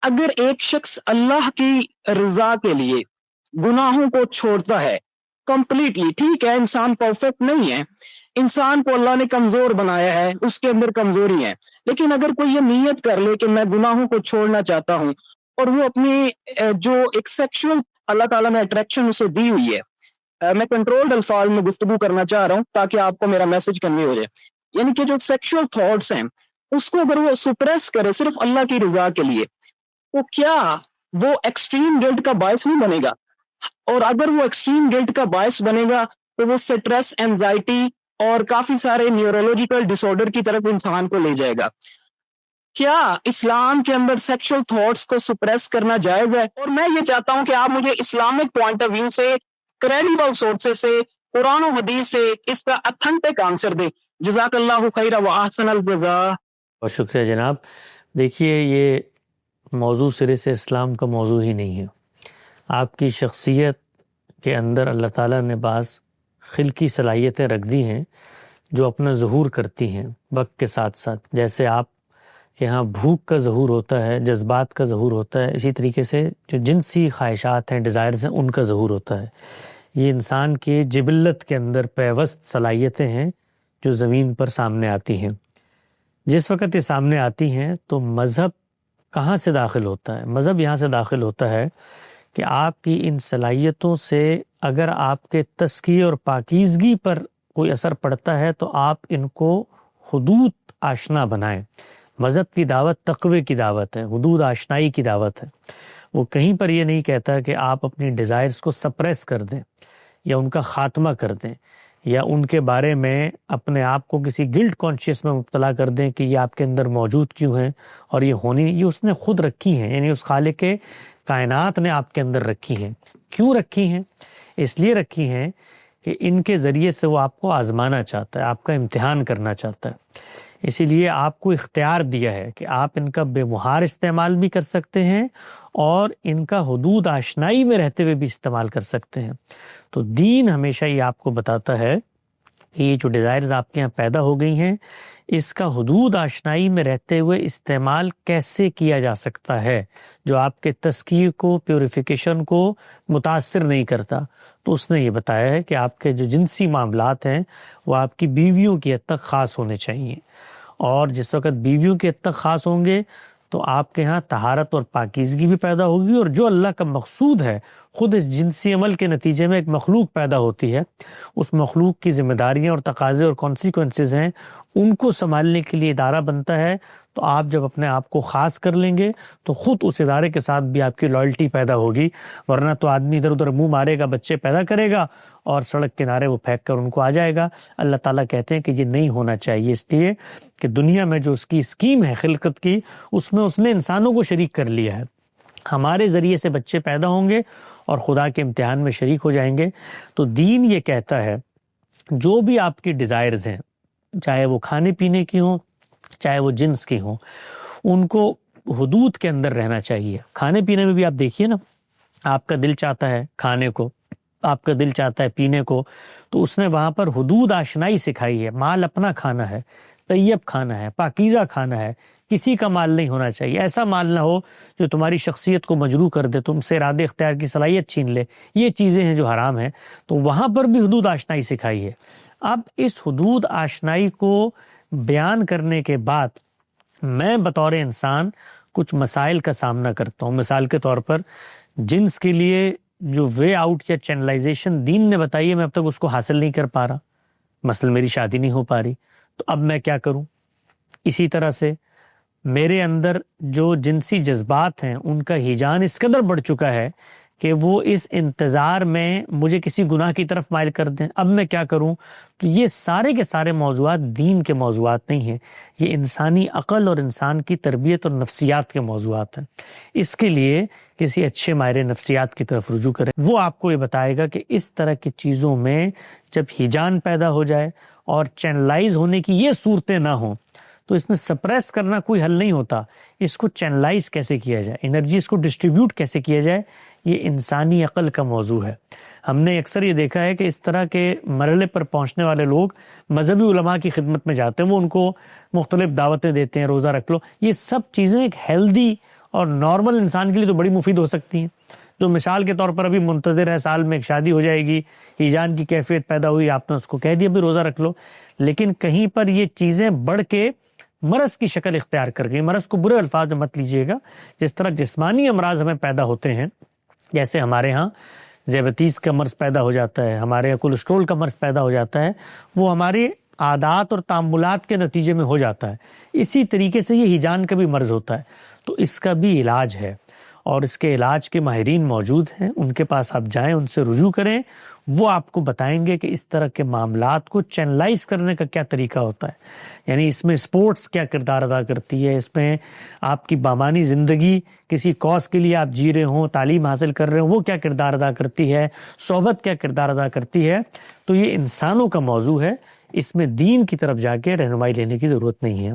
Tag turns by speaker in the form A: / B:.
A: اگر ایک شخص اللہ کی رضا کے لیے گناہوں کو چھوڑتا ہے کمپلیٹلی، ٹھیک ہے انسان پرفیکٹ نہیں ہے، انسان کو اللہ نے کمزور بنایا ہے، اس کے اندر کمزوری ہے، لیکن اگر کوئی یہ نیت کر لے کہ میں گناہوں کو چھوڑنا چاہتا ہوں، اور وہ اپنی جو ایک سیکشول اللہ تعالیٰ نے اٹریکشن اسے دی ہوئی ہے، میں کنٹرولڈ الفاظ میں گفتگو کرنا چاہ رہا ہوں تاکہ آپ کو میرا میسج کنوے ہو جائے، یعنی کہ جو سیکشول تھاٹس ہیں اس کو اگر وہ سپریس کرے صرف اللہ کی رضا کے لیے، تو کیا وہ ایکسٹریم گلٹ کا باعث نہیں بنے گا؟ اور اگر وہ ایکسٹریم گلٹ کا باعث بنے گا تو وہ سٹریس، اینزائٹی اور کافی سارے نیورولوجیکل ڈس آرڈر کی طرف انسان کو لے جائے گا۔ کیا اسلام کے اندر سیکشل تھاٹس کو سپریس کرنا جائز ہے؟ اور میں یہ چاہتا ہوں کہ آپ مجھے اسلامک پوائنٹ آف ویو سے، کریڈیبل سورسز سے، قرآن و حدیث سے اس کا اتھینٹک آنسر دے۔ جزاک اللہ خیر و احسن الجزاء۔
B: بہت شکریہ جناب۔ دیکھیے یہ موضوع سرے سے اسلام کا موضوع ہی نہیں ہے۔ آپ کی شخصیت کے اندر اللہ تعالیٰ نے بعض خلقی صلاحیتیں رکھ دی ہیں جو اپنا ظہور کرتی ہیں وقت کے ساتھ ساتھ۔ جیسے آپ کے ہاں بھوک کا ظہور ہوتا ہے، جذبات کا ظہور ہوتا ہے، اسی طریقے سے جو جنسی خواہشات ہیں، ڈیزائرز ہیں، ان کا ظہور ہوتا ہے۔ یہ انسان کی جبلت کے اندر پیوست صلاحیتیں ہیں جو زمین پر سامنے آتی ہیں۔ جس وقت یہ سامنے آتی ہیں تو مذہب کہاں سے داخل ہوتا ہے؟ مذہب یہاں سے داخل ہوتا ہے کہ آپ کی ان صلاحیتوں سے اگر آپ کے تزکیے اور پاکیزگی پر کوئی اثر پڑتا ہے تو آپ ان کو حدود آشنا بنائیں۔ مذہب کی دعوت تقوی کی دعوت ہے، حدود آشنائی کی دعوت ہے۔ وہ کہیں پر یہ نہیں کہتا کہ آپ اپنی ڈیزائرز کو سپریس کر دیں یا ان کا خاتمہ کر دیں یا ان کے بارے میں اپنے آپ کو کسی گلٹ کانشیس میں مبتلا کر دیں کہ یہ آپ کے اندر موجود کیوں ہیں اور یہ ہونی، یہ اس نے خود رکھی ہیں، یعنی اس خالق کائنات نے آپ کے اندر رکھی ہیں۔ کیوں رکھی ہیں؟ اس لیے رکھی ہیں کہ ان کے ذریعے سے وہ آپ کو آزمانا چاہتا ہے، آپ کا امتحان کرنا چاہتا ہے۔ اسی لیے آپ کو اختیار دیا ہے کہ آپ ان کا بے مہار استعمال بھی کر سکتے ہیں اور ان کا حدود آشنائی میں رہتے ہوئے بھی استعمال کر سکتے ہیں۔ تو دین ہمیشہ یہ آپ کو بتاتا ہے کہ یہ جو ڈیزائرز آپ کے یہاں پیدا ہو گئی ہیں، اس کا حدود آشنائی میں رہتے ہوئے استعمال کیسے کیا جا سکتا ہے جو آپ کے تزکیے کو، پیوریفیکیشن کو متاثر نہیں کرتا۔ تو اس نے یہ بتایا ہے کہ آپ کے جو جنسی معاملات ہیں وہ آپ کی بیویوں کی حد تک خاص ہونے چاہیے، اور جس وقت بیویوں کی حد تک خاص ہوں گے تو آپ کے ہاں طہارت اور پاکیزگی بھی پیدا ہوگی، اور جو اللہ کا مقصود ہے، خود اس جنسی عمل کے نتیجے میں ایک مخلوق پیدا ہوتی ہے، اس مخلوق کی ذمہ داریاں اور تقاضے اور کانسیکوینسز ہیں، ان کو سنبھالنے کے لیے ادارہ بنتا ہے۔ تو آپ جب اپنے آپ کو خاص کر لیں گے تو خود اس ادارے کے ساتھ بھی آپ کی لائلٹی پیدا ہوگی، ورنہ تو آدمی ادھر ادھر منہ مارے گا، بچے پیدا کرے گا اور سڑک کنارے وہ پھینک کر ان کو آ جائے گا۔ اللہ تعالیٰ کہتے ہیں کہ یہ نہیں ہونا چاہیے، اس لیے کہ دنیا میں جو اس کی اسکیم ہے خلقت کی، اس میں اس نے انسانوں کو شریک کر لیا ہے۔ ہمارے ذریعے سے بچے پیدا ہوں گے اور خدا کے امتحان میں شریک ہو جائیں گے۔ تو دین یہ کہتا ہے جو بھی آپ کی ڈیزائرز ہیں، چاہے وہ کھانے پینے کی ہوں، چاہے وہ جنس کی ہوں، ان کو حدود کے اندر رہنا چاہیے۔ کھانے پینے میں بھی آپ دیکھیے نا، آپ کا دل چاہتا ہے کھانے کو، آپ کا دل چاہتا ہے پینے کو، تو اس نے وہاں پر حدود آشنائی سکھائی ہے۔ مال اپنا کھانا ہے، طیب کھانا ہے، پاکیزہ کھانا ہے، کسی کا مال نہیں ہونا چاہیے۔ ایسا مال نہ ہو جو تمہاری شخصیت کو مجروح کر دے، تم سے ارادے اختیار کی صلاحیت چھین لے۔ یہ چیزیں ہیں جو حرام ہیں، تو وہاں پر بھی حدود آشنائی سکھائی ہے۔ اب اس حدود آشنائی کو بیان کرنے کے بعد میں بطور انسان کچھ مسائل کا سامنا کرتا ہوں۔ مثال کے طور پر جنس کے لیے جو وے آؤٹ یا چینلائزیشن دین نے بتائی ہے، میں اب تک اس کو حاصل نہیں کر پا رہا، مثلا میری شادی نہیں ہو پا رہی، تو اب میں کیا کروں؟ اسی طرح سے میرے اندر جو جنسی جذبات ہیں ان کا ہیجان اس قدر بڑھ چکا ہے کہ وہ اس انتظار میں مجھے کسی گناہ کی طرف مائل کر دیں، اب میں کیا کروں؟ تو یہ سارے کے سارے موضوعات دین کے موضوعات نہیں ہیں، یہ انسانی عقل اور انسان کی تربیت اور نفسیات کے موضوعات ہیں۔ اس کے لیے کسی اچھے ماہر نفسیات کی طرف رجوع کریں، وہ آپ کو یہ بتائے گا کہ اس طرح کی چیزوں میں جب ہیجان پیدا ہو جائے اور چینلائز ہونے کی یہ صورتیں نہ ہوں تو اس میں سپریس کرنا کوئی حل نہیں ہوتا۔ اس کو چینلائز کیسے کیا جائے، انرجی اس کو ڈسٹریبیوٹ کیسے کیا جائے، یہ انسانی عقل کا موضوع ہے۔ ہم نے اکثر یہ دیکھا ہے کہ اس طرح کے مرحلے پر پہنچنے والے لوگ مذہبی علماء کی خدمت میں جاتے ہیں، وہ ان کو مختلف دعوتیں دیتے ہیں، روزہ رکھ لو۔ یہ سب چیزیں ایک ہیلدی اور نارمل انسان کے لیے تو بڑی مفید ہو سکتی ہیں. جو مثال کے طور پر ابھی منتظر ہے سال میں ایک شادی ہو جائے گی, ہیجان کی کیفیت پیدا ہوئی, آپ نے اس کو کہہ دیا بھی روزہ رکھ لو, لیکن کہیں پر یہ چیزیں بڑھ کے مرض کی شکل اختیار کر گئی. مرض کو برے الفاظ میں مت لیجئے گا, جس طرح جسمانی امراض ہمیں پیدا ہوتے ہیں, جیسے ہمارے ہاں ذیابیطیس کا مرض پیدا ہو جاتا ہے, ہمارے یہاں کولیسٹرول کا مرض پیدا ہو جاتا ہے, وہ ہماری عادات اور تعاملات کے نتیجے میں ہو جاتا ہے. اسی طریقے سے یہ ہیجان کا بھی مرض ہوتا ہے. تو اس کا بھی علاج ہے, اور اس کے علاج کے ماہرین موجود ہیں, ان کے پاس آپ جائیں, ان سے رجوع کریں, وہ آپ کو بتائیں گے کہ اس طرح کے معاملات کو چینلائز کرنے کا کیا طریقہ ہوتا ہے. یعنی اس میں سپورٹس کیا کردار ادا کرتی ہے, اس میں آپ کی بامانی زندگی کسی کاز کے لیے آپ جی رہے ہوں, تعلیم حاصل کر رہے ہوں, وہ کیا کردار ادا کرتی ہے, صحبت کیا کردار ادا کرتی ہے. تو یہ انسانوں کا موضوع ہے, اس میں دین کی طرف جا کے رہنمائی لینے کی ضرورت نہیں ہے.